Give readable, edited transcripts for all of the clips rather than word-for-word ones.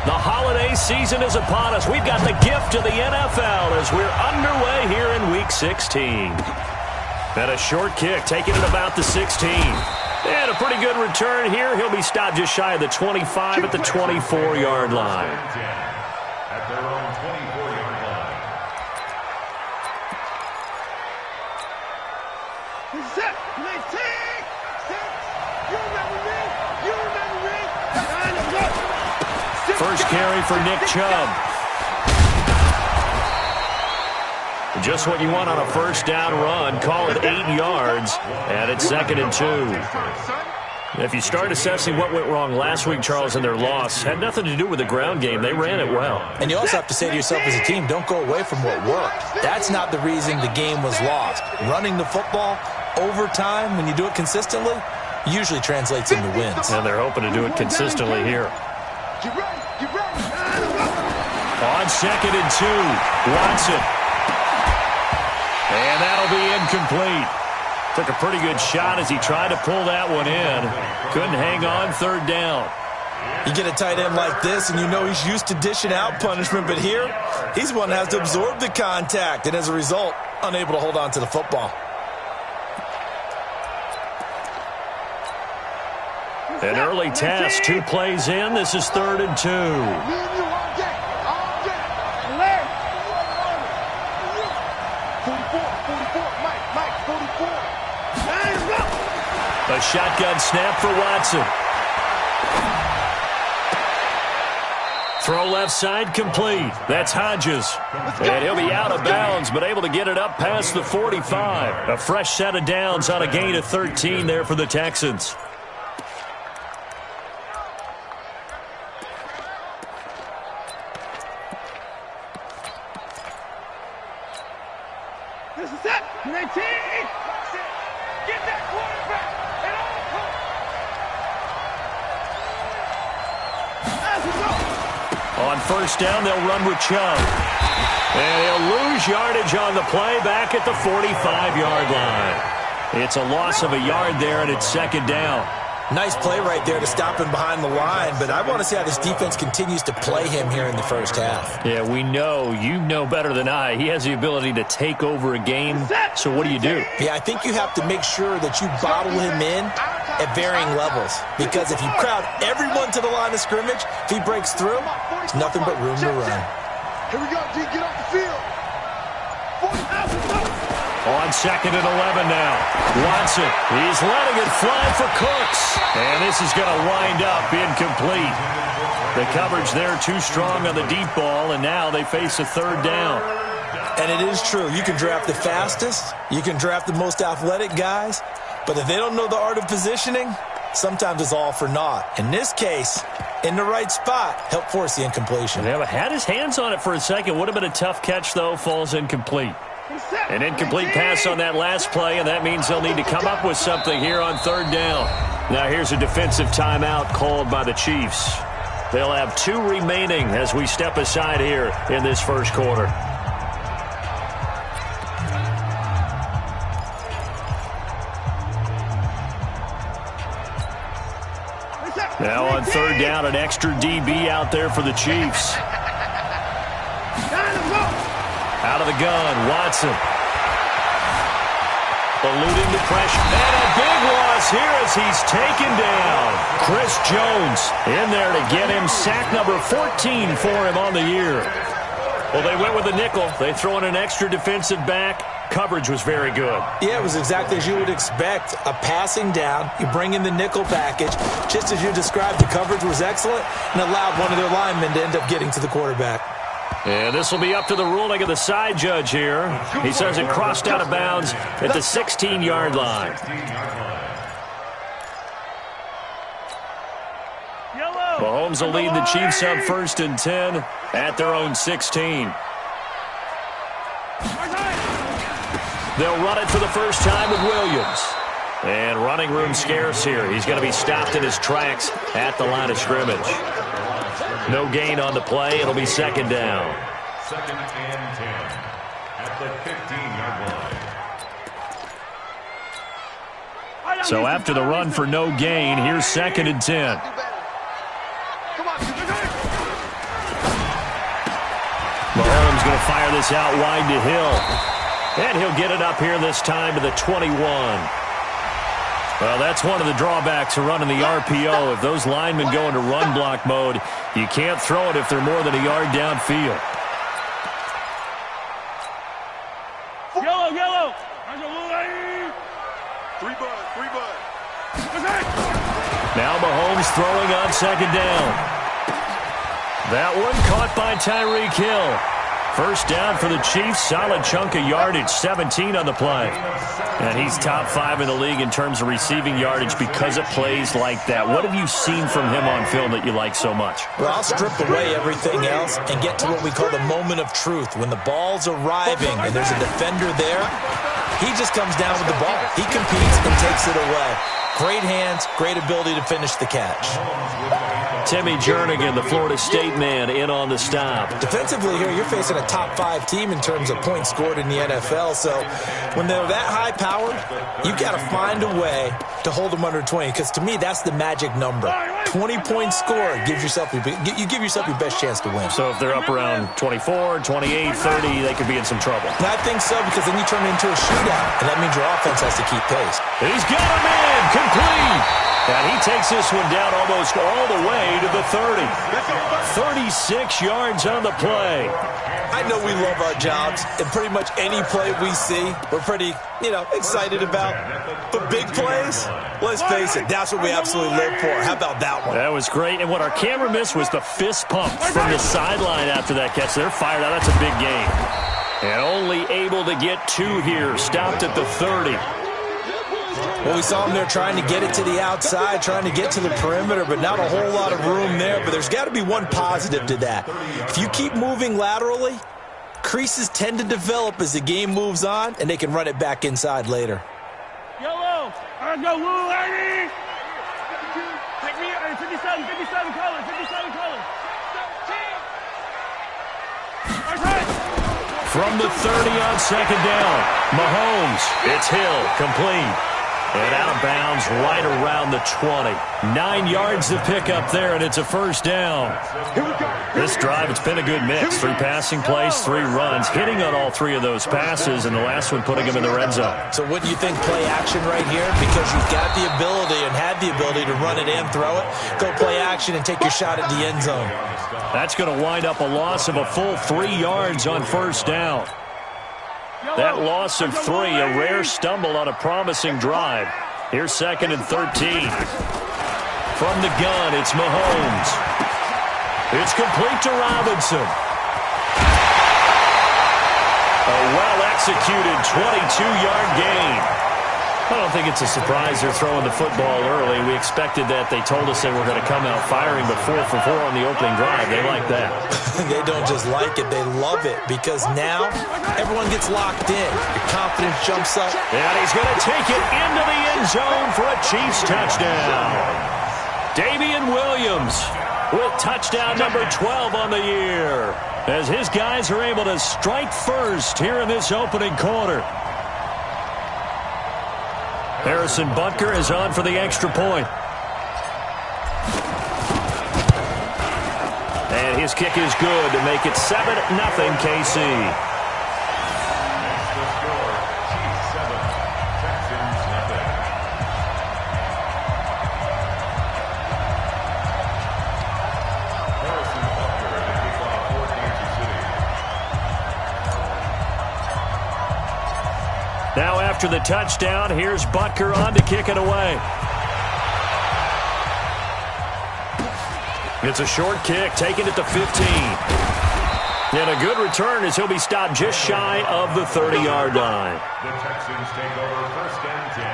The holiday season is upon us. We've got the gift of the NFL as we're underway here in Week 16. And a short kick, taking it about the 16. And a pretty good return here. He'll be stopped just shy of the 25 at the 24-yard line. At their own 24-yard line. Set, you remember me? First carry for Nick Chubb. Just what you want on a first down run. Call it 8 yards, and it's 2nd and 2. If you start assessing what went wrong last week, Charles, in their loss, had nothing to do with the ground game. They ran it well. And you also have to say to yourself as a team, don't go away from what worked. That's not the reason the game was lost. Running the football over time, when you do it consistently, usually translates into wins. And they're hoping to do it consistently here. On 2nd and 2, Watson. And that'll be incomplete. Took a pretty good shot as he tried to pull that one in. Couldn't hang on 3rd down. You get a tight end like this, and you know he's used to dishing out punishment, but here, he's one that has to absorb the contact, and as a result, unable to hold on to the football. An early test, 2 plays in. This is 3rd and 2. A shotgun snap for Watson. Throw left side complete. That's Hodges. And he'll be out of bounds, but able to get it up past the 45. A fresh set of downs on a gain of 13 there for the Texans. This is it. 19. Get that quarterback. On first down, they'll run with Chubb. And he'll lose yardage on the play back at the 45-yard line. It's a loss of a yard there, and it's 2nd down. Nice play right there to stop him behind the line, but I want to see how this defense continues to play him here in the first half. Yeah, we know. You know better than I. He has the ability to take over a game, so what do you do? Yeah, I think you have to make sure that you bottle him in at varying levels, because if you crowd everyone to the line of scrimmage, if he breaks through, there's nothing but room to run. Here we go, G. Get off the field. On 2nd and 11 now. Watson, he's letting it fly for Cooks. And this is going to wind up incomplete. The coverage there too strong on the deep ball, and now they face a 3rd down. And it is true. You can draft the fastest. You can draft the most athletic guys. But if they don't know the art of positioning, sometimes it's all for naught. In this case, in the right spot, help force the incompletion. Yeah, had his hands on it for a second. Would have been a tough catch, though. Falls incomplete. An incomplete pass on that last play, and that means they'll need to come up with something here on 3rd down. Now here's a defensive timeout called by the Chiefs. They'll have 2 remaining as we step aside here in this first quarter. Now on 3rd down, an extra DB out there for the Chiefs. Out of the gun, Watson. Eluding the pressure. And a big loss here as he's taken down. Chris Jones in there to get him sack number 14 for him on the year. Well, they went with a nickel. They throw in an extra defensive back. Coverage was very good. Yeah, it was exactly as you would expect. A passing down. You bring in the nickel package. Just as you described, the coverage was excellent and allowed one of their linemen to end up getting to the quarterback. And this will be up to the ruling of the side judge here. He says it crossed out of bounds at the 16-yard line. Mahomes will lead the Chiefs up 1st and 10 at their own 16. They'll run it for the first time with Williams. And running room scarce here. He's going to be stopped in his tracks at the line of scrimmage. No gain on the play. It'll be 2nd down. 2nd and 10 at the 15-yard line. So after the run for no gain, here's 2nd and 10. going to fire this out wide to Hill. And he'll get it up here this time to the 21. Well, that's one of the drawbacks of running the RPO. If those linemen go into run block mode, you can't throw it if they're more than a yard downfield. Yellow, yellow. Three bud. Now Mahomes throwing on second down. That one caught by Tyreek Hill. First down for the Chiefs. Solid chunk of yardage, 17 on the play. And he's top 5 in the league in terms of receiving yardage because of plays like that. What have you seen from him on film that you like so much? Well, I'll strip away everything else and get to what we call the moment of truth. When the ball's arriving and there's a defender there, he just comes down with the ball. He competes and takes it away. Great hands, great ability to finish the catch. Timmy Jernigan, the Florida State man, in on the stop. Defensively here, you're facing a top 5 team in terms of points scored in the NFL. So when they're that high powered, you've got to find a way to hold them under 20. Because to me, that's the magic number. 20-point score gives yourself you give yourself your best chance to win. So if they're up around 24, 28, 30, they could be in some trouble. And I think so, because then you turn it into a shootout, and that means your offense has to keep pace. He's got a man, complete. And he takes this one down almost all the way to the 30. 36 yards on the play. I know we love our jobs, and pretty much any play we see, we're pretty, excited about. But big plays, let's face it, that's what we absolutely live for. How about that one? That was great. And what our camera missed was the fist pump from the sideline after that catch. They're fired out. That's a big game. And only able to get 2 here. Stopped at the 30. Well, we saw him there trying to get it to the outside, trying to get to the perimeter, but not a whole lot of room there. But there's got to be one positive to that. If you keep moving laterally, creases tend to develop as the game moves on, and they can run it back inside later. Yellow. I go, Lou, lady. Take me out. 57 colors. 57 colors. From the 30 on second down, Mahomes, it's Hill, complete. And out of bounds right around the 20. 9 yards to pick up there, and it's a first down. This drive, it's been a good mix. 3 passing plays, 3 runs, hitting on all 3 of those passes, and the last one putting him in the red zone. So wouldn't you think play action right here? Because you've got the ability and had the ability to run it and throw it. Go play action and take your shot at the end zone. That's going to wind up a loss of a full 3 yards on first down. That loss of 3, a rare stumble on a promising drive. Here's 2nd and 13. From the gun, it's Mahomes. It's complete to Robinson. A well-executed 22-yard gain. I don't think it's a surprise they're throwing the football early. We expected that. They told us they were going to come out firing, but 4 for 4 on the opening drive. They like that. They don't just like it, they love it, because now everyone gets locked in. Your confidence jumps up. And he's going to take it into the end zone for a Chiefs touchdown. Damian Williams with touchdown number 12 on the year, as his guys are able to strike first here in this opening quarter. Harrison Butker is on for the extra point. And his kick is good to make it 7-0 KC. Now after the touchdown, here's Butker on to kick it away. It's a short kick, taking it to 15. And a good return as he'll be stopped just shy of the 30-yard line. The Texans take over 1st and 10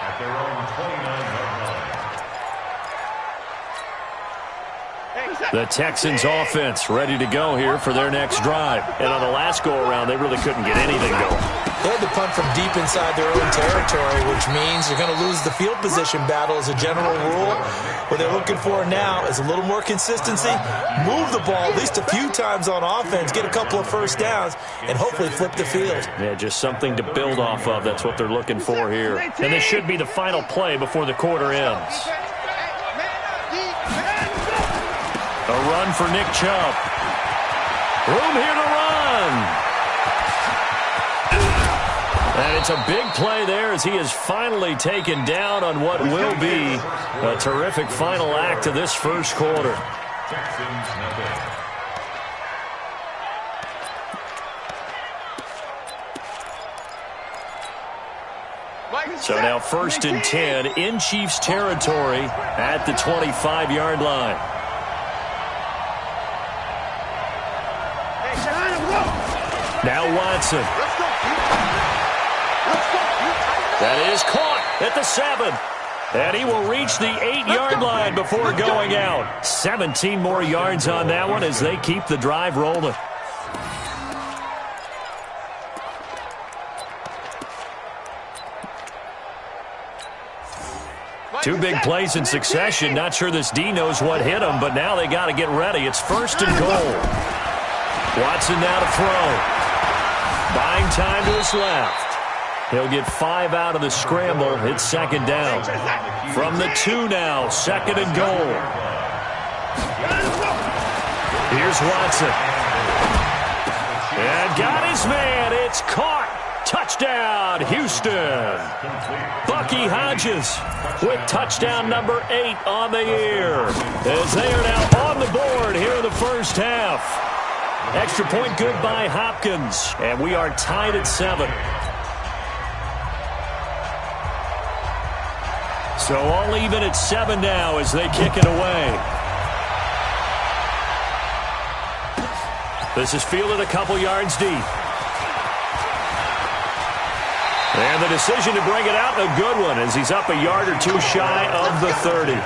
at their own 29-yard line. The Texans offense ready to go here for their next drive. And on the last go-around, they really couldn't get anything going. They had to punt from deep inside their own territory, which means you're going to lose the field position battle as a general rule. What they're looking for now is a little more consistency, move the ball at least a few times on offense, get a couple of first downs, and hopefully flip the field. Yeah, just something to build off of. That's what they're looking for here. And this should be the final play before the quarter ends. A run for Nick Chubb. Room here to run. done. And it's a big play there as he is finally taken down on what will be a terrific final act of this first quarter. So now 1st and 10 in Chiefs territory at the 25-yard line. Now Watson. That is caught at the 7. And he will reach the 8-yard line before going out. 17 more yards on that one as they keep the drive rolling. Two big plays in succession. Not sure this D knows what hit him, but now they got to get ready. It's 1st and goal. Watson now to throw. Buying time to his left. He'll get 5 out of the scramble. It's 2nd down. From the 2 now, 2nd and goal. Here's Watson. And got his man. It's caught. Touchdown, Houston. Bucky Hodges with touchdown number 8 on the year. As they are now on the board here in the first half. Extra point good by Hopkins. And we are tied at 7. So all even at 7 now as they kick it away. This is fielded a couple yards deep. And the decision to bring it out, a good one, as he's up a yard or 2 shy of the 30.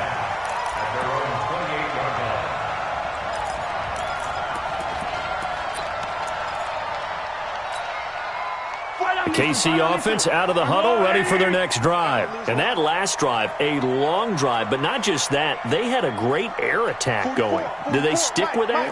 KC offense out of the huddle, ready for their next drive. And that last drive, a long drive, but not just that. They had a great air attack going. Do they stick with that?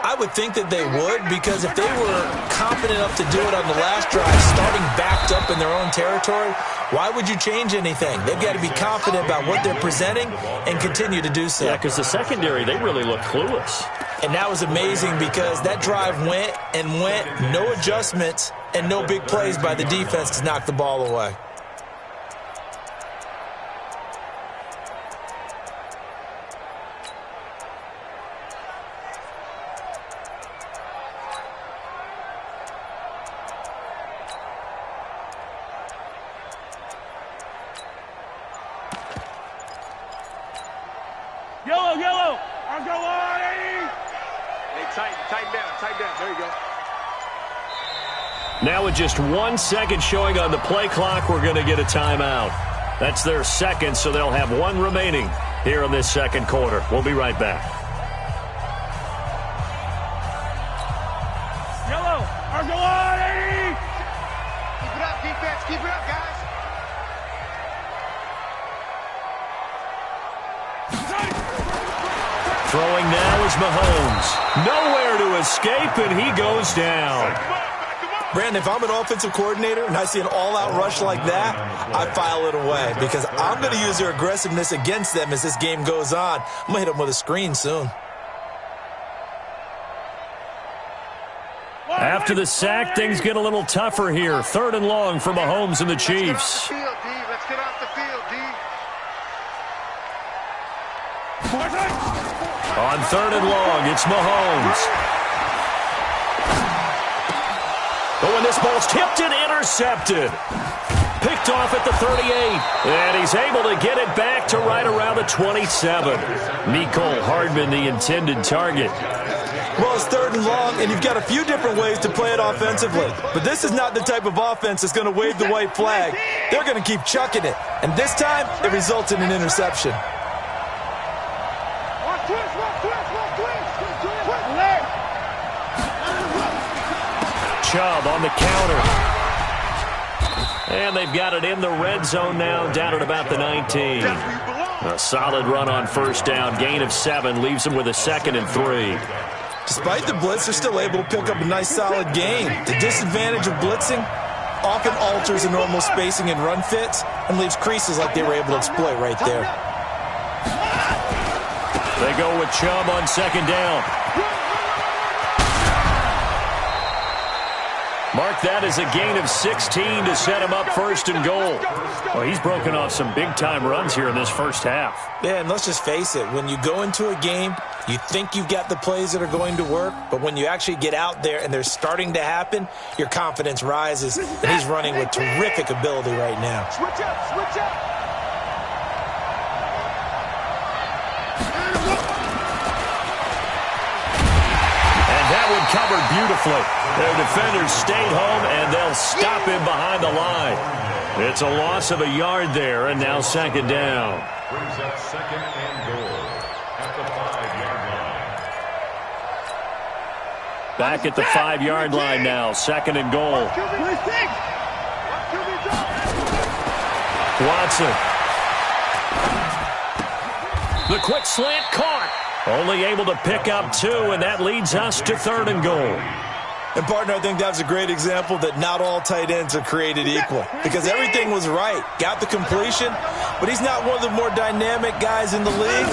I would think that they would, because if they were confident enough to do it on the last drive, starting backed up in their own territory, why would you change anything? They've got to be confident about what they're presenting and continue to do so. Yeah, because the secondary, they really look clueless. And that was amazing because that drive went and went, no adjustments, and no big plays by the defense to knock the ball away. Yellow, yellow. I'll go on, Eddie. Hey, tighten down. There you go. Now with just 1 second showing on the play clock, we're going to get a timeout. That's their second, so they'll have 1 remaining here in this second quarter. We'll be right back. Yellow, I'll go on, Eddie. Keep it up, defense. Keep it up, guys. Throwing now is Mahomes. Nowhere to escape, and he goes down. Brandon, if I'm an offensive coordinator and I see an all-out rush like that, I file it away because I'm going to use their aggressiveness against them as this game goes on. I'm going to hit them with a screen soon. After the sack, things get a little tougher here. 3rd and long for Mahomes and the Chiefs. Let's get off the field, D. On 3rd and long, it's Mahomes. But when this ball's tipped and intercepted. Picked off at the 38. And he's able to get it back to right around the 27. Mecole Hardman, the intended target. Well, it's 3rd and long, and you've got a few different ways to play it offensively. But this is not the type of offense that's going to wave the white flag. They're going to keep chucking it. And this time, it results in an interception. Chubb on the counter. And they've got it in the red zone now, down at about the 19. A solid run on 1st down. Gain of 7 leaves them with a 2nd and 3. Despite the blitz, they're still able to pick up a nice, solid gain. The disadvantage of blitzing often alters the normal spacing and run fits and leaves creases like they were able to exploit right there. They go with Chubb on 2nd down. Mark that as a gain of 16 to set him up first and goal. Well, he's broken off some big-time runs here in this first half. Yeah, and let's just face it. When you go into a game, you think you've got the plays that are going to work, but when you actually get out there and they're starting to happen, your confidence rises, and he's running with terrific ability right now. Switch up, switch up. And that one covered beautifully. Their defenders stayed home, and they'll stop him behind the line. It's a loss of a yard there, and now second down. Brings up second and goal at the 5-yard line. Back at the 5-yard line now, second and goal. Watson. The quick slant caught. Only able to pick up 2, and that leads us to third and goal. And, partner, I think that's a great example that not all tight ends are created equal because everything was right. Got the completion, but he's not one of the more dynamic guys in the league.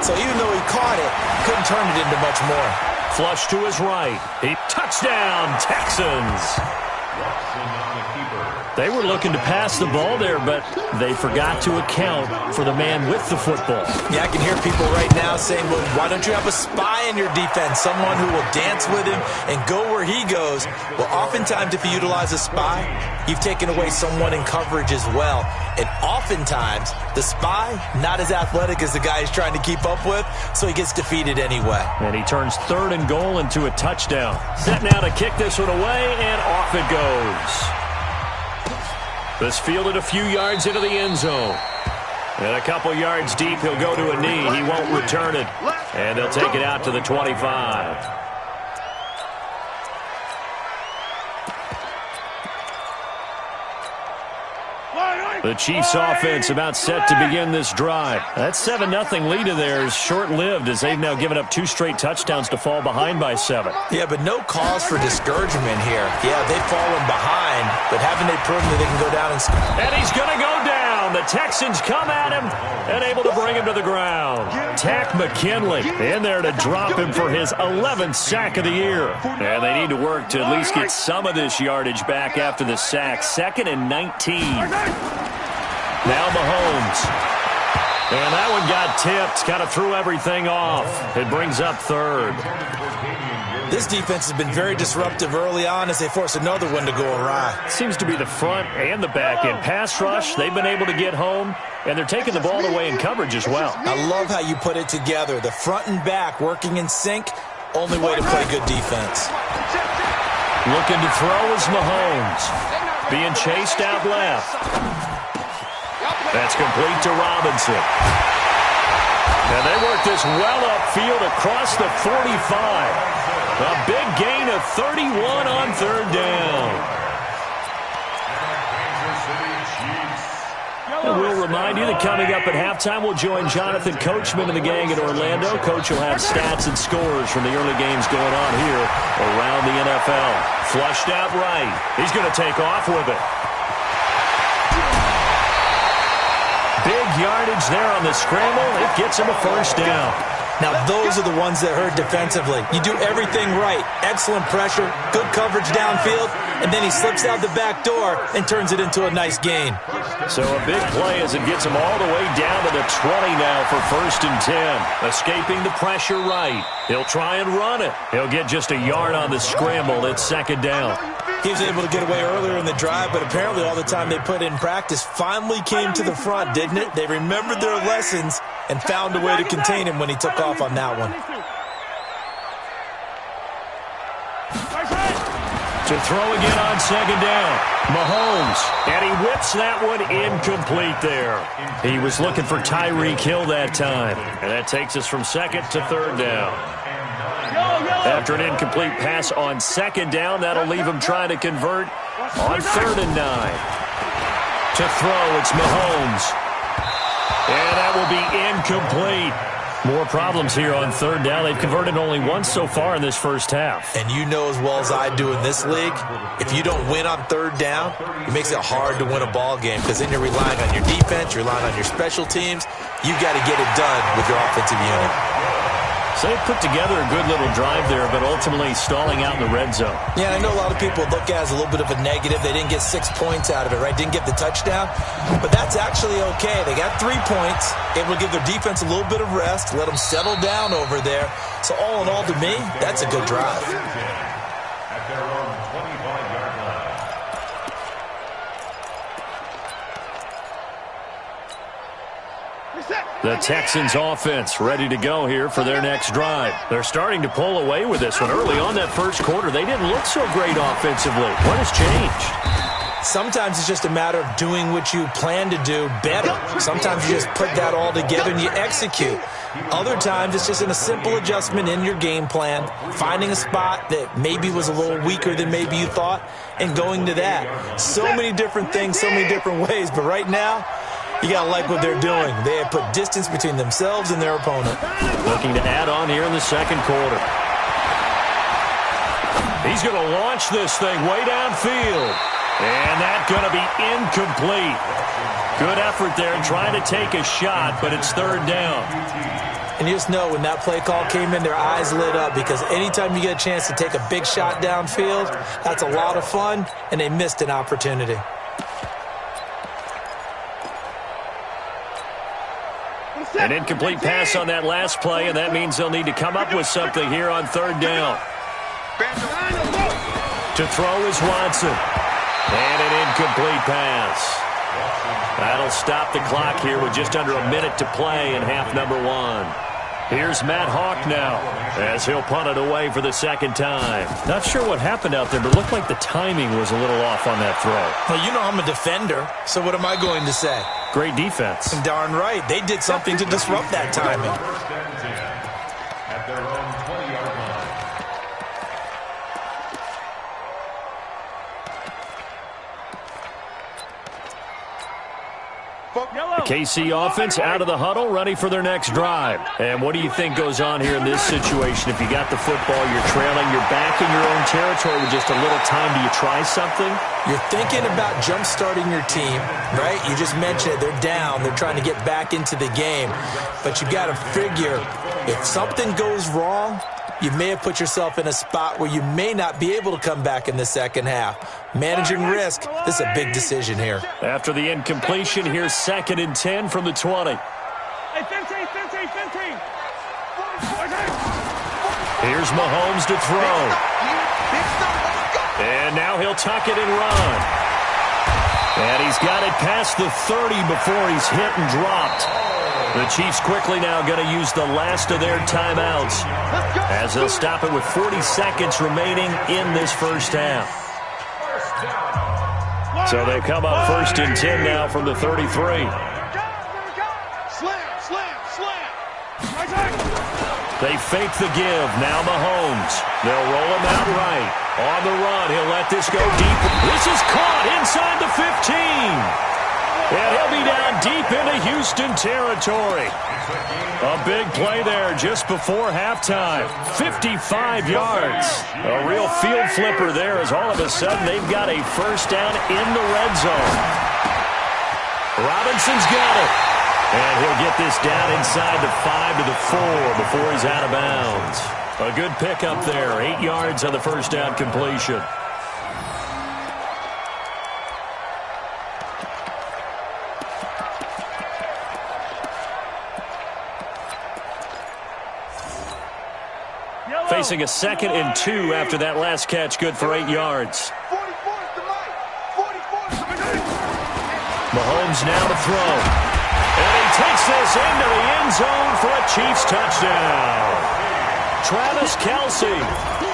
So even though he caught it, couldn't turn it into much more. Flush to his right. Touchdown, Texans. They were looking to pass the ball there, but they forgot to account for the man with the football. Yeah, I can hear people right now saying, well, why don't you have a spy in your defense, someone who will dance with him and go where he goes? Well, oftentimes if you utilize a spy, you've taken away someone in coverage as well. And oftentimes, the spy, not as athletic as the guy he's trying to keep up with, so he gets defeated anyway. And he turns third and goal into a touchdown. Set now to kick this one away, and off it goes. This fielded a few yards into the end zone. And a couple yards deep, he'll go to a knee. He won't return it. And they'll take it out to the 25. The Chiefs offense about set to begin this drive. That 7-0 lead of theirs short-lived as they've now given up 2 straight touchdowns to fall behind by 7. Yeah, but no cause for discouragement here. Yeah, they've fallen behind, but haven't they proven that they can go down and score? And he's going to go down. The Texans come at him and able to bring him to the ground. Takk McKinley in there to drop him for his 11th sack of the year. And they need to work to at least get some of this yardage back after the sack. 2nd and 19. Now Mahomes. And that one got tipped. Kind of threw everything off. It brings up third. This defense has been very disruptive early on as they force another one to go awry. Seems to be the front and the back end. Pass rush, they've been able to get home, and they're taking the ball away in coverage as well. I love how you put it together. The front and back working in sync. Only way to play good defense. Looking to throw is Mahomes. Being chased out left. That's complete to Robinson. And they work this well upfield across the 45. A big gain of 31 on third down. And we'll remind you that coming up at halftime, we'll join Jonathan Coachman and the gang in Orlando. Coach will have stats and scores from the early games going on here around the NFL. Flushed out right. He's going to take off with it. Big yardage there on the scramble. It gets him a first down. Now, those are the ones that hurt defensively. You do everything right. Excellent pressure, good coverage downfield, and then he slips out the back door and turns it into a nice gain. So a big play as it gets him all the way down to the 20 now for 1st and 10. Escaping the pressure right. He'll try and run it. He'll get just a yard on the scramble. It's 2nd down. He was able to get away earlier in the drive, but apparently all the time they put in practice finally came to the front, didn't it? They remembered their lessons and found a way to contain him when he took off on that one. To throw again on 2nd down. Mahomes. And he whips that one incomplete there. He was looking for Tyreek Hill that time. And that takes us from 2nd to 3rd down. After an incomplete pass on 2nd down, that'll leave him trying to convert on 3rd and 9. To throw, it's Mahomes. And that will be incomplete. More problems here on 3rd down. They've converted only once so far in this first half. And you know as well as I do in this league, if you don't win on 3rd down, it makes it hard to win a ball game because then you're relying on your defense, you're relying on your special teams. You've got to get it done with your offensive unit. So they put together a good little drive there, but ultimately stalling out in the red zone. Yeah, I know a lot of people look at it as a little bit of a negative. They didn't get 6 points out of it, right? Didn't get the touchdown. But that's actually okay. They got 3 points. Able to give their defense a little bit of rest, let them settle down over there. So all in all, to me, that's a good drive. At their own 25-yard line. The Texans offense ready to go here for their next drive. They're starting to pull away with this one. Early on that first quarter, they didn't look so great offensively. What has changed? Sometimes it's just a matter of doing what you plan to do better. Sometimes you just put that all together and you execute. Other times it's just in a simple adjustment in your game plan, finding a spot that maybe was a little weaker than maybe you thought, and going to that. So many different things, so many different ways, but right now, you got to like what they're doing. They have put distance between themselves and their opponent. Looking to add on here in the second quarter. He's going to launch this thing way downfield. And that's going to be incomplete. Good effort there trying to take a shot, but it's third down. And you just know when that play call came in, their eyes lit up because anytime you get a chance to take a big shot downfield, that's a lot of fun, and they missed an opportunity. An incomplete pass on that last play, and that means they'll need to come up with something here on third down. To throw is Watson. And an incomplete pass. That'll stop the clock here with just under a minute to play in half number 1. Here's Matt Hawk now as he'll punt it away for the second time. Not sure what happened out there, but it looked like the timing was a little off on that throw. Well, you know I'm a defender, so what am I going to say? Great defense. And darn right. They did something to disrupt that timing. First and 10 at their own 20-yard line. The KC offense out of the huddle, ready for their next drive. And what do you think goes on here in this situation? If you got the football, you're trailing, you're back in your own territory with just a little time. Do you try something? You're thinking about jump-starting your team, right? You just mentioned it. They're down. They're trying to get back into the game. But you got to figure, if something goes wrong, you may have put yourself in a spot where you may not be able to come back in the second half. Managing risk, this is a big decision here. After the incompletion, here's 2nd and 10 from the 20. Hey, 15. Here's Mahomes to throw. And now he'll tuck it and run. And he's got it past the 30 before he's hit and dropped. The Chiefs quickly now going to use the last of their timeouts as they'll stop it with 40 seconds remaining in this first half. So they come up 1st and 10 now from the 33. Slam. They fake the give. Now Mahomes. They'll roll him out right. On the run, he'll let this go deep. This is caught inside the 15. And he'll be down deep into Houston territory. A big play there just before halftime. 55 yards. A real field flipper there as all of a sudden they've got a first down in the red zone. Robinson's got it. And he'll get this down inside the 5 to the 4 before he's out of bounds. A good pickup there. 8 yards on the first down completion. Facing a 2nd and 2 after that last catch, good for 8 yards. Mahomes now to throw. And he takes this into the end zone for a Chiefs touchdown. Travis Kelce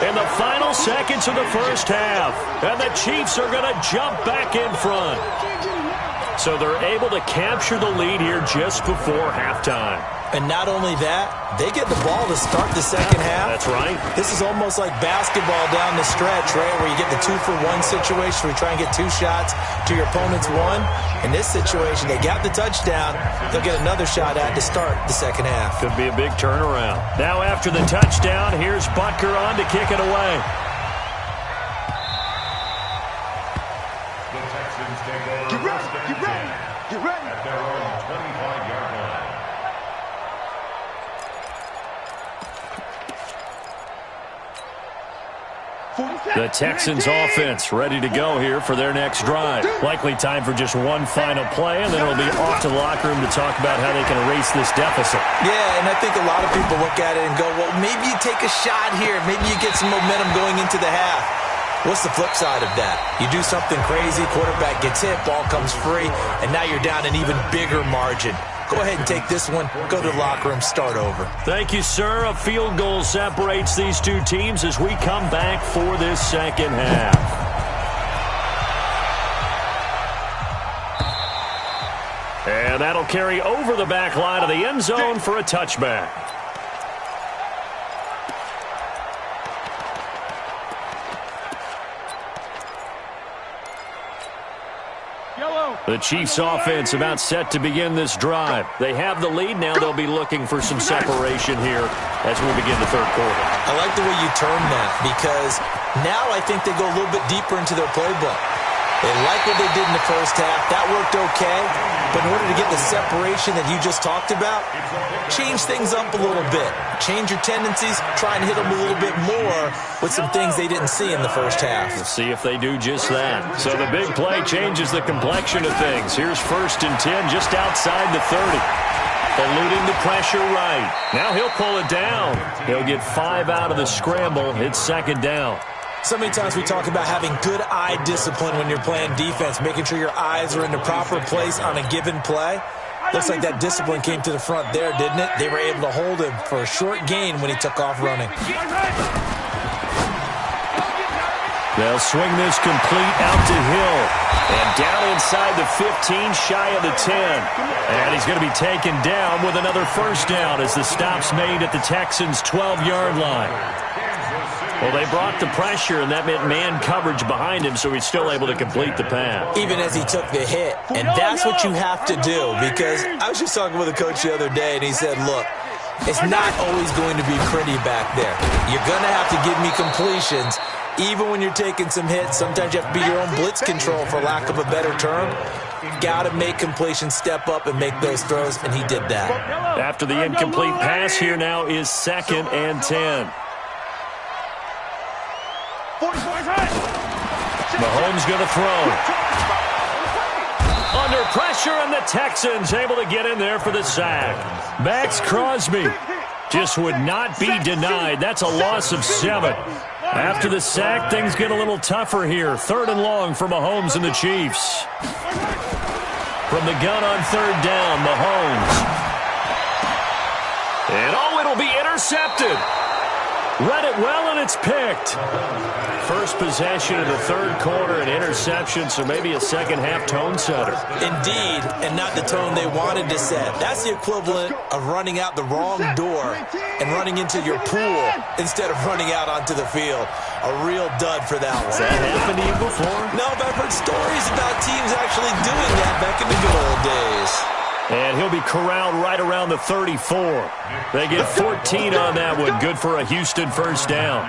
in the final seconds of the first half. And the Chiefs are going to jump back in front. So they're able to capture the lead here just before halftime. And not only that, they get the ball to start the second half. That's right. This is almost like basketball down the stretch, right, where you get the 2-for-1 situation where you try and get 2 shots to your opponent's 1. In this situation, they got the touchdown. They'll get another shot at to start the second half. Could be a big turnaround. Now after the touchdown, here's Butker on to kick it away. The Texans take over first and 10 at their own 25-yard line. The Texans offense ready to go here for their next drive. Likely time for just one final play, and then it'll be off to the locker room to talk about how they can erase this deficit. Yeah, and I think a lot of people look at it and go, well, maybe you take a shot here. Maybe you get some momentum going into the half. What's the flip side of that? You do something crazy, quarterback gets hit, ball comes free, and now you're down an even bigger margin. Go ahead and take this one, go to the locker room, start over. Thank you, sir. A field goal separates these two teams as we come back for this second half. And that'll carry over the back line of the end zone for a touchback. The Chiefs offense about set to begin this drive. They have the lead. Now they'll be looking for some separation here as we begin the third quarter. I like the way you term that because now I think they go a little bit deeper into their playbook. They like what they did in the first half. That worked okay. But in order to get the separation that you just talked about, change things up a little bit. Change your tendencies. Try and hit them a little bit more with some things they didn't see in the first half. We'll see if they do just that. So the big play changes the complexion of things. Here's 1st and 10 just outside the 30. Eluding the pressure right. Now he'll pull it down. He'll get 5 out of the scramble. It's 2nd down. So many times we talk about having good eye discipline when you're playing defense, making sure your eyes are in the proper place on a given play. Looks like that discipline came to the front there, didn't it? They were able to hold him for a short gain when he took off running. They'll swing this complete out to Hill. And down inside the 15, shy of the 10. And he's going to be taken down with another 1st down as the stop's made at the Texans' 12-yard line. Well, they brought the pressure, and that meant man coverage behind him, so he's still able to complete the pass. Even as he took the hit. And that's what you have to do, because I was just talking with a coach the other day, and he said, look, it's not always going to be pretty back there. You're going to have to give me completions, even when you're taking some hits. Sometimes you have to be your own blitz control, for lack of a better term. Got to make completions, step up, and make those throws, and he did that. After the incomplete pass, here now is 2nd and 10. Mahomes going to throw. Under pressure, and the Texans able to get in there for the sack. Max Crosby just would not be denied. That's a loss of 7. After the sack, things get a little tougher here. 3rd and long for Mahomes and the Chiefs. From the gun on 3rd down, Mahomes. And it'll be intercepted. Read it well, and it's picked. First possession of the 3rd quarter, an interception, so maybe a second-half tone setter. Indeed, and not the tone they wanted to set. That's the equivalent of running out the wrong door and running into your pool instead of running out onto the field. A real dud for that one. Has that happened to you before? No, but I've heard stories about teams actually doing that back in the good old days. And he'll be corralled right around the 34. They get 14 on that one. Good for a Houston 1st down.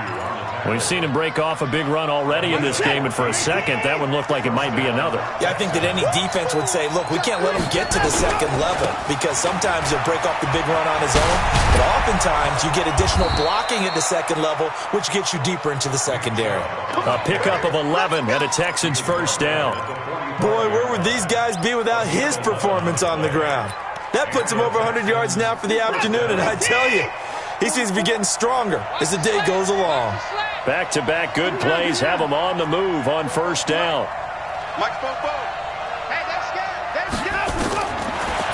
We've seen him break off a big run already in this game, and for a second, that one looked like it might be another. Yeah, I think that any defense would say, look, we can't let him get to the 2nd level, because sometimes he'll break off the big run on his own, but oftentimes you get additional blocking at the 2nd level, which gets you deeper into the secondary. A pickup of 11 and a Texans 1st down. Boy, where would these guys be without his performance on the ground? That puts him over 100 yards now for the afternoon, and I tell you, he seems to be getting stronger as the day goes along. Back-to-back good plays have him on the move on 1st down. Hey, that's good.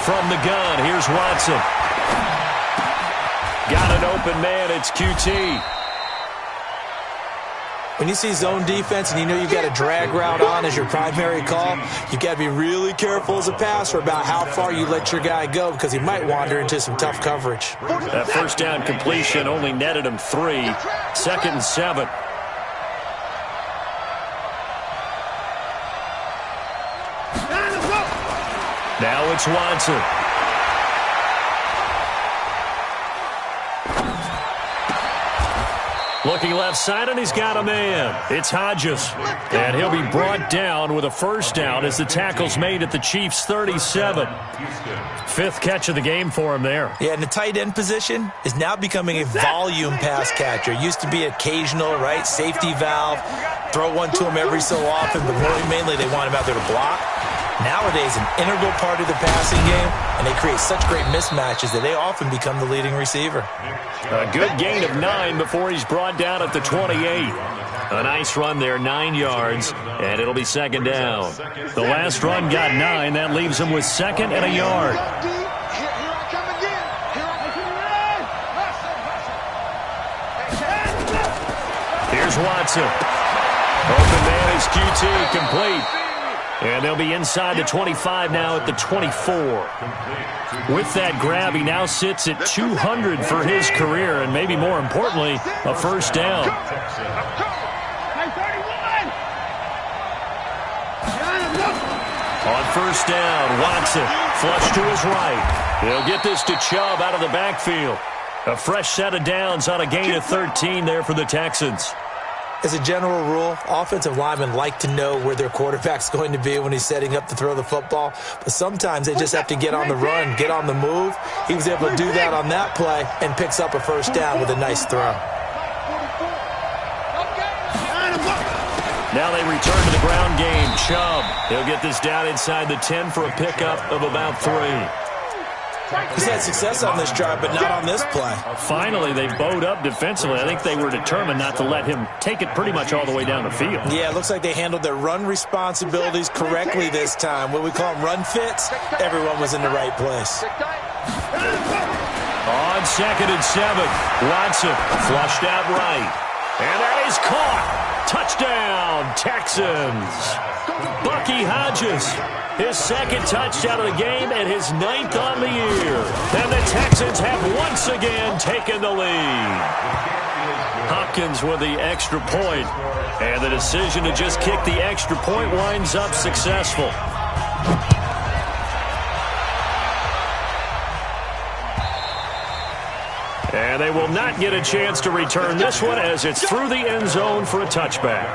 From the gun, here's Watson. Got an open man, it's QT. When you see zone defense and you know you've got a drag route on as your primary call, you've got to be really careful as a passer about how far you let your guy go, because he might wander into some tough coverage. That 1st down completion only netted him 3. 2nd and 7. Now it's Watson. Looking left side, and he's got a man. It's Hodges. And he'll be brought down with a first down as the tackle's made at the Chiefs' 37. Fifth catch of the game for him there. Yeah, and the tight end position is now becoming a volume pass catcher. Used to be occasional, right? Safety valve. Throw one to him every so often, but mainly they want him out there to block. Nowadays, an integral part of the passing game, and they create such great mismatches that they often become the leading receiver. A good gain of 9 before he's brought down at the 28. A nice run there, 9 yards, and it'll be second down. The last run got 9. That leaves him with second and a yard. Here's Watson. Open man is QT, complete. And they'll be inside the 25 now at the 24. With that grab, he now sits at 200 for his career, and maybe more importantly, a first down. On first down, Watson, flush to his right. He'll get this to Chubb out of the backfield. A fresh set of downs on a gain of 13 there for the Texans. As a general rule, offensive linemen like to know where their quarterback's going to be when he's setting up to throw the football. But sometimes they just have to get on the run, get on the move. He was able to do that on that play and picks up a first down with a nice throw. Now they return to the ground game. Chubb, he'll get this down inside the 10 for a pickup of about 3. He's had success on this drive, but not on this play. Finally, they bowed up defensively. I think they were determined not to let him take it pretty much all the way down the field. Yeah, it looks like they handled their run responsibilities correctly this time. What we call them run fits, everyone was in the right place. On second and 7, Watson flushed out right. And that is caught. Touchdown, Texans. Bucky Hodges. His second touchdown of the game and his 9th on the year. And the Texans have once again taken the lead. Hopkins with the extra point. And the decision to just kick the extra point winds up successful. And they will not get a chance to return this one as it's through the end zone for a touchback.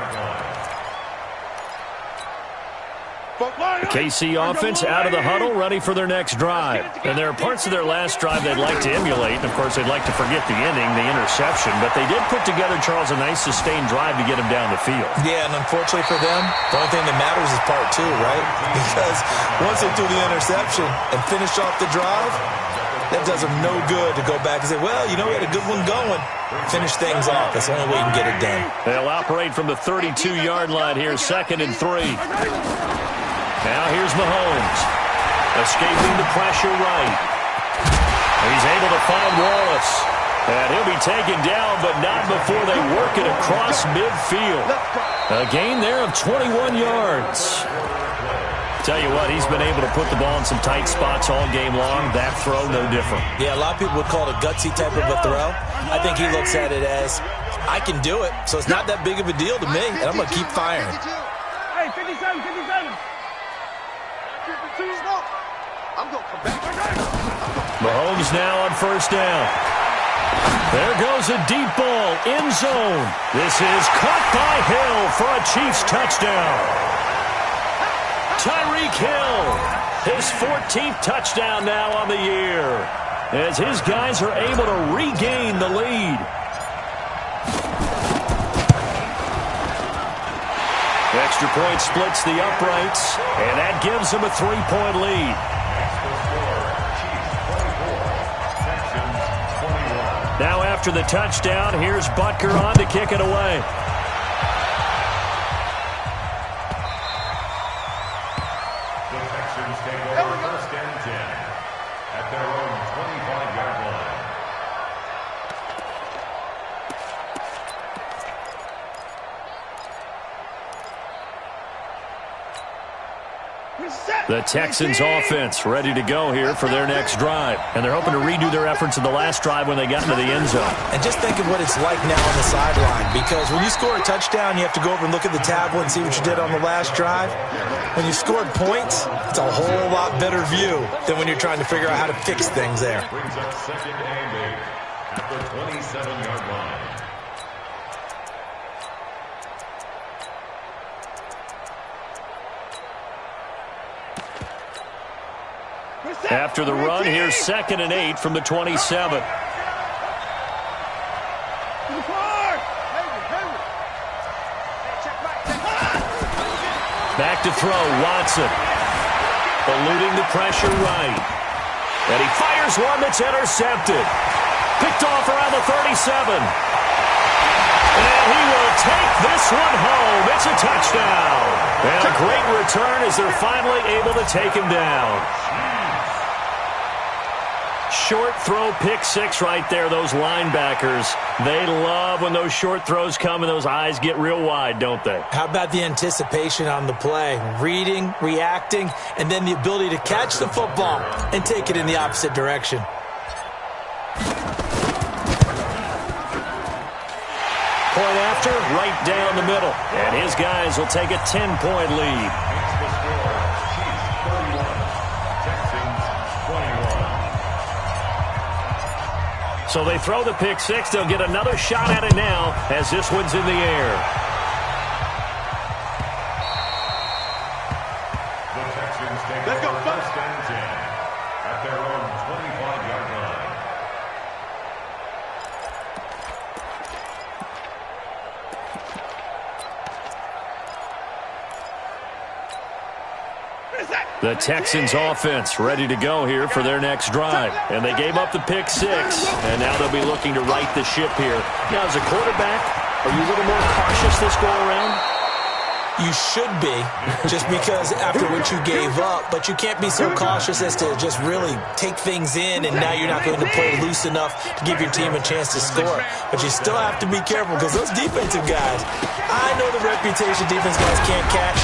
KC offense out of the huddle, ready for their next drive. And there are parts of their last drive they'd like to emulate. And, of course, they'd like to forget the ending, the interception. But they did put together, Charles, a nice sustained drive to get him down the field. Yeah, and unfortunately for them, the only thing that matters is part 2, right? Because once they threw the interception and finished off the drive, that does them no good to go back and say, well, you know, we had a good one going. Finish things off. That's the only way you can get it done. They'll operate from the 32-yard line here, second and 3. Now here's Mahomes. Escaping the pressure right. He's able to find Wallace. And he'll be taken down, but not before they work it across midfield. A gain there of 21 yards. Tell you what, he's been able to put the ball in some tight spots all game long. That throw, no different. Yeah, a lot of people would call it a gutsy type of a throw. I think he looks at it as, I can do it, so it's not that big of a deal to me, and I'm going to keep firing. Hey, 57, 57. I'm going to come back. Mahomes now on first down. There goes a deep ball, end zone. This is caught by Hill for a Chiefs touchdown. Tyreek Hill, his 14th touchdown now on the year, as his guys are able to regain the lead. Extra point splits the uprights, and that gives them a 3-point lead. Now after the touchdown, here's Butker on to kick it away. The Texans take over first and 10 at their own 25-yard line. The Texans offense ready to go here for their next drive. And they're hoping to redo their efforts in the last drive when they got into the end zone. And just think of what it's like now on the sideline, because when you score a touchdown, you have to go over and look at the tablet and see what you did on the last drive. When you scored points, it's a whole lot better view than when you're trying to figure out how to fix things there. Brings up second and 8 at the 27-yard line. After the run, here's 2nd and 8 from the 27. Back to throw, Watson. Eluding the pressure right. And he fires one that's intercepted. Picked off around the 37. And he will take this one home. It's a touchdown. And a great return as they're finally able to take him down. Short throw, pick six right there. Those linebackers, they love when those short throws come and those eyes get real wide, don't they? How about the anticipation on the play? Reading, reacting, and then the ability to catch the football and take it in the opposite direction. Point after, right down the middle. And his guys will take a 10-point lead. So they throw the pick six. They'll get another shot at it now as this one's in the air. The Texans take over first and 10 at their own 25-yard line. The Texans offense ready to go here for their next drive. And they gave up the pick six, and now they'll be looking to right the ship here. Now, as a quarterback, are you a little more cautious this go around? You should be, just because after what you gave up, but you can't be so cautious as to just really take things in, and now you're not going to play loose enough to give your team a chance to score. But you still have to be careful because those defensive guys, I know the reputation defense guys can't catch.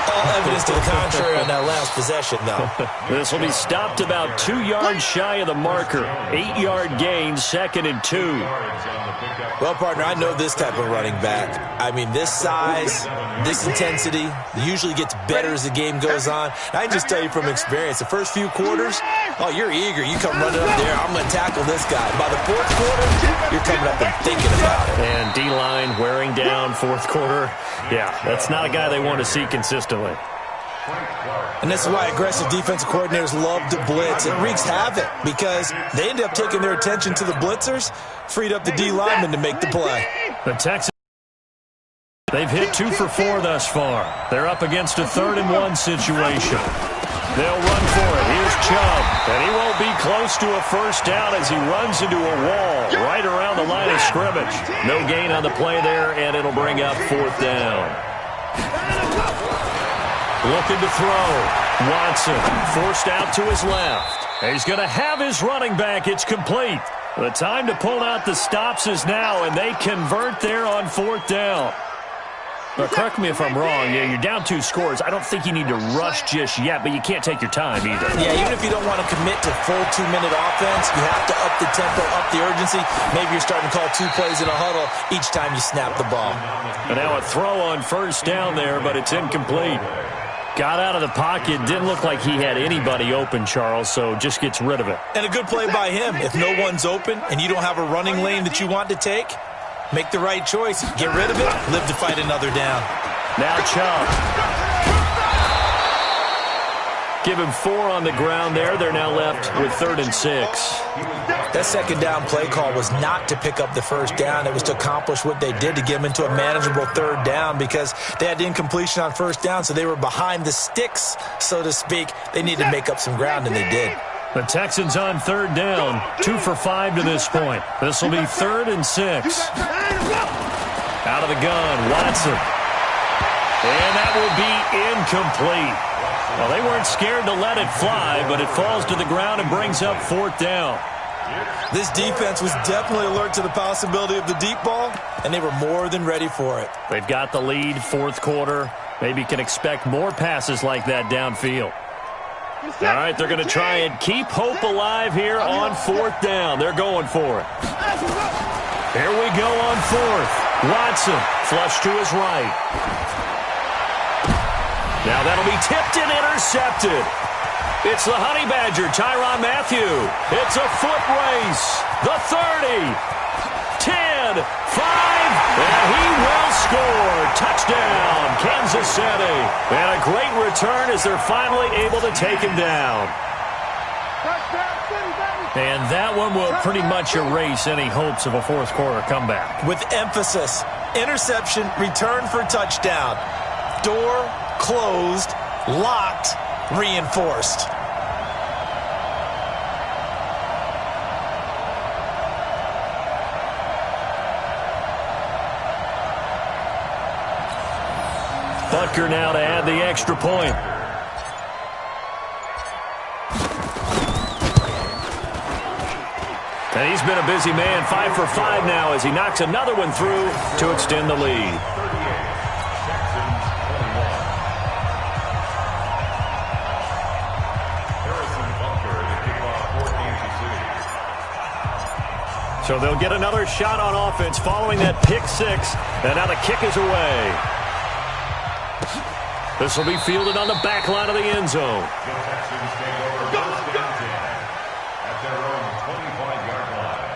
All evidence to the contrary on that last possession, though. This will be stopped about 2 yards shy of the marker. 8-yard gain, 2nd and 2. Well, partner, I know this type of running back. I mean, this size, this intensity, usually gets better as the game goes on. I can just tell you from experience, the first few quarters, oh, you're eager. You come running up there, I'm going to tackle this guy. By the fourth quarter, you're coming up and thinking about it. And D-line wearing down fourth quarter. Yeah, that's not a guy they want to see consistently. And this is why aggressive defensive coordinators love to blitz. It wreaks havoc because they end up taking their attention to the blitzers, freed up the D lineman to make the play. The Texans, they've hit 2 for 4 thus far. They're up against a 3rd and 1 situation. They'll run for it. Here's Chubb, and he won't be close to a first down as he runs into a wall right around the line of scrimmage. No gain on the play there, and it'll bring up 4th down. Looking to throw. Watson forced out to his left. He's going to have his running back. It's complete. The time to pull out the stops is now, and they convert there on 4th down. Now, correct me if I'm wrong. Yeah, you're down 2 scores. I don't think you need to rush just yet, but you can't take your time either. Yeah, even if you don't want to commit to full 2-minute offense, you have to up the tempo, up the urgency. Maybe you're starting to call 2 plays in a huddle each time you snap the ball. And now a throw on first down there, but it's incomplete. Got out of the pocket. Didn't look like he had anybody open, Charles, so just gets rid of it. And a good play by him. If no one's open and you don't have a running lane that you want to take, make the right choice. Get rid of it. Live to fight another down. Now Chubb. Give him 4 on the ground there. They're now left with 3rd and 6. That second down play call was not to pick up the first down. It was to accomplish what they did to get them into a manageable 3rd down because they had incompletion on first down, so they were behind the sticks, so to speak. They needed to make up some ground, and they did. The Texans on 3rd down, 2 for 5 to this point. This will be 3rd and 6. Out of the gun, Watson. And that will be incomplete. Well, they weren't scared to let it fly, but it falls to the ground and brings up 4th down. This defense was definitely alert to the possibility of the deep ball, and they were more than ready for it. They've got the lead, 4th quarter. Maybe can expect more passes like that downfield. All right, they're going to try and keep hope alive here on 4th down. They're going for it. Here we go on 4th. Watson, flush to his right. Now that'll be tipped and intercepted. It's the Honey Badger, Tyrann Mathieu. It's a foot race. The 30, 10, 5, and he will score. Touchdown, Kansas City. And a great return as they're finally able to take him down. And that one will pretty much erase any hopes of a fourth quarter comeback. With emphasis, interception, return for touchdown. Door closed, locked, reinforced. Butker now to add the extra point. And he's been a busy man, 5 for 5 now as he knocks another one through to extend the lead. So they'll get another shot on offense following that pick six. And now the kick is away. This will be fielded on the back line of the end zone. The Texans take over first and 10 at their own 25-yard line.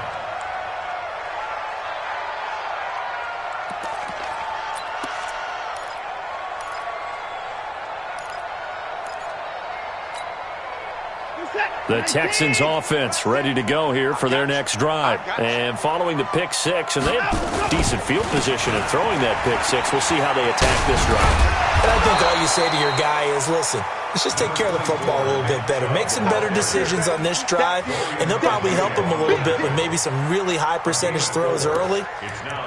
The Texans offense ready to go here for their next drive. And following the pick six, and they have decent field position in throwing that pick six. We'll see how they attack this drive. And I think all you say to your guy is, listen, let's just take care of the football a little bit better. Make some better decisions on this drive, and they'll probably help him a little bit with maybe some really high percentage throws early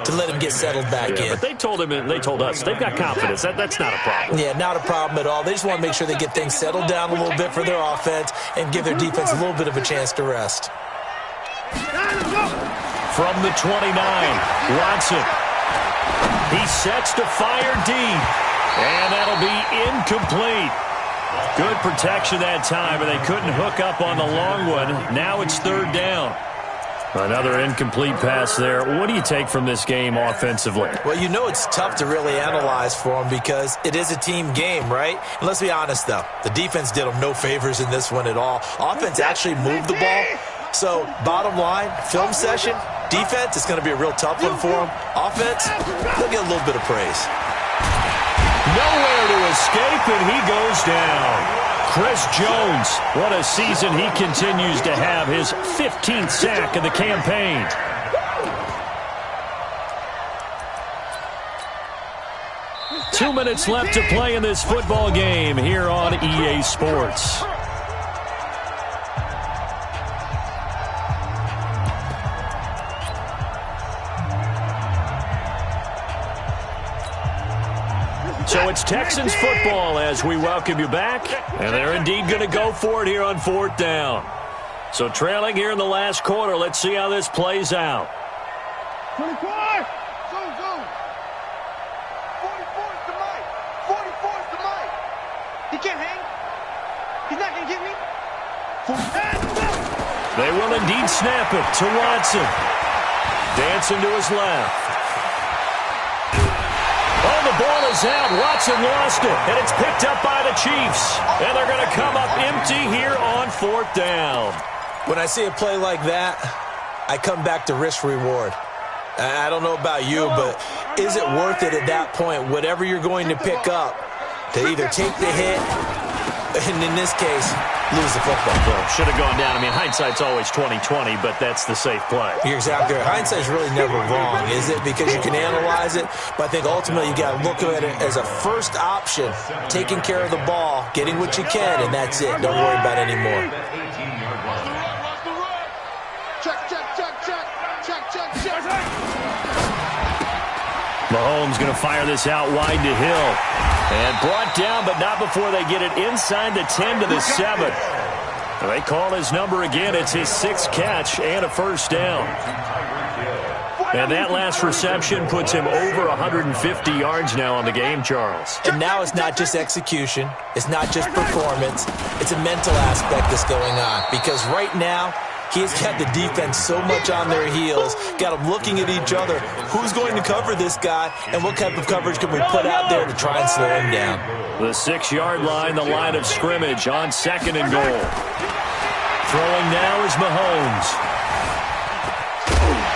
to let him get settled back in. But they told him, and they told us, they've got confidence. That's not a problem. Yeah, not a problem at all. They just want to make sure they get things settled down a little bit for their offense and give their defense a little bit of a chance to rest. From the 29, Watson. He sets to fire deep. And that'll be incomplete. Good protection that time, but they couldn't hook up on the long one. Now it's third down. Another incomplete pass there. What do you take from this game offensively? Well, you know it's tough to really analyze for them because it is a team game, right? And let's be honest, though. The defense did them no favors in this one at all. Offense actually moved the ball. So, bottom line, film session, defense, it's going to be a real tough one for them. Offense, they'll get a little bit of praise. Nowhere to escape, and he goes down. Chris Jones, what a season he continues to have, his 15th sack of the campaign. Two minutes left to play in this football game here on EA Sports. So it's Texans football as we welcome you back. And they're indeed going to go for it here on fourth down. So trailing here in the last quarter. Let's see how this plays out. 24! Zone, zone. 44's to Mike. 44's to Mike. He can't hang. He's not going to get me. They will indeed snap it to Watson. Dancing to his left. Oh, the ball is out. Watson lost it, and it's picked up by the Chiefs. And they're going to come up empty here on fourth down. When I see a play like that, I come back to risk-reward. I don't know about you, but is it worth it at that point, whatever you're going to pick up, to either take the hit, and in this case, lose the football? Well, should have gone down. I mean, hindsight's always 20/20, but that's the safe play. You're exactly right. Hindsight's really never wrong, is it? Because you can analyze it, but I think ultimately you got to look at it as a first option, taking care of the ball, getting what you can, and that's it. Don't worry about it anymore. Mahomes going to fire this out wide to Hill. And brought down, but not before they get it inside the 10 to the 7. They call his number again. It's his sixth catch and a first down. And that last reception puts him over 150 yards now on the game, Charles. And now it's not just execution. It's not just performance. It's a mental aspect that's going on. Because right now, he's got the defense so much on their heels, got them looking at each other. Who's going to cover this guy, and what type of coverage can we put out there to try and slow him down? The 6-yard line, the line of scrimmage on second and goal. Throwing now is Mahomes.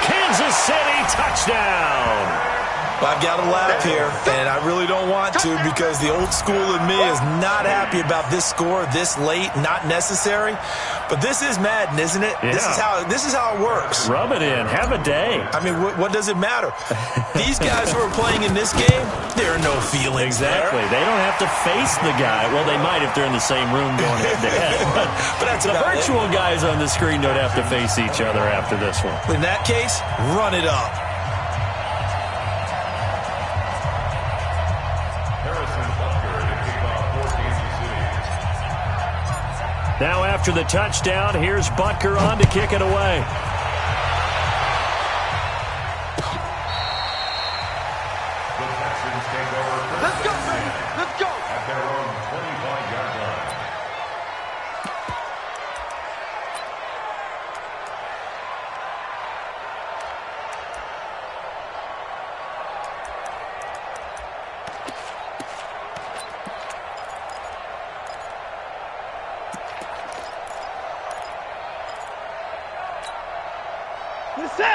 Kansas City touchdown. Well, I've got to laugh here, and I really don't want to because the old school in me is not happy about this score this late, not necessary. But this is Madden, isn't it? Yeah. This is how it works. Rub it in. Have a day. I mean, what does it matter? These guys who are playing in this game, there are no feelings Exactly. there. They don't have to face the guy. Well, they might if they're in the same room going head-to-head. But that's the about virtual guys on the screen don't have to face each other after this one. In that case, run it up. Now after the touchdown, here's Butker on to kick it away. The Texans take over. Let's go, baby. Let's go. At their own 25-yard line.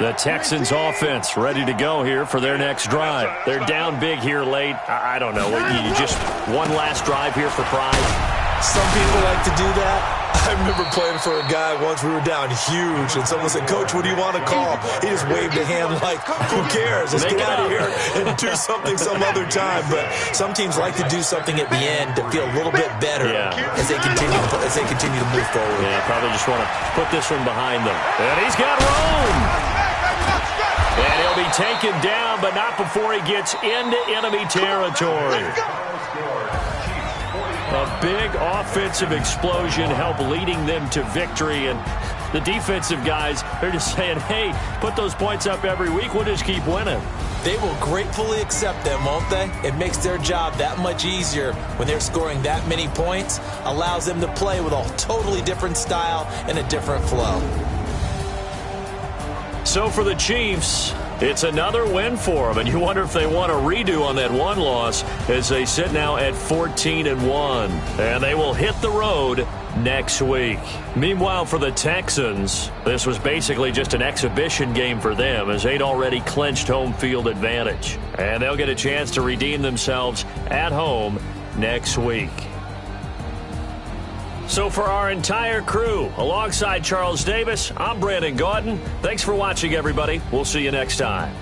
The Texans offense ready to go here for their next drive. They're down big here late. I don't know. You just one last drive here for pride. Some people like to do that. I remember playing for a guy once. We were down huge, and someone said, "Coach, what do you want to call?" He just waved a hand like, "Who cares? Let's get out of here and do something some other time." But some teams like to do something at the end to feel a little bit better as they continue to move forward. Yeah, probably just want to put this one behind them. And he's got room. And he'll be taken down, but not before he gets into enemy territory. A big offensive explosion helped leading them to victory. And the defensive guys, they're just saying, hey, put those points up every week. We'll just keep winning. They will gratefully accept them, won't they? It makes their job that much easier when they're scoring that many points. Allows them to play with a totally different style and a different flow. So for the Chiefs, it's another win for them, and you wonder if they want a redo on that one loss as they sit now at 14-1, and they will hit the road next week. Meanwhile, for the Texans, this was basically just an exhibition game for them as they'd already clinched home field advantage, and they'll get a chance to redeem themselves at home next week. So for our entire crew, alongside Charles Davis, I'm Brandon Gaudin. Thanks for watching, everybody. We'll see you next time.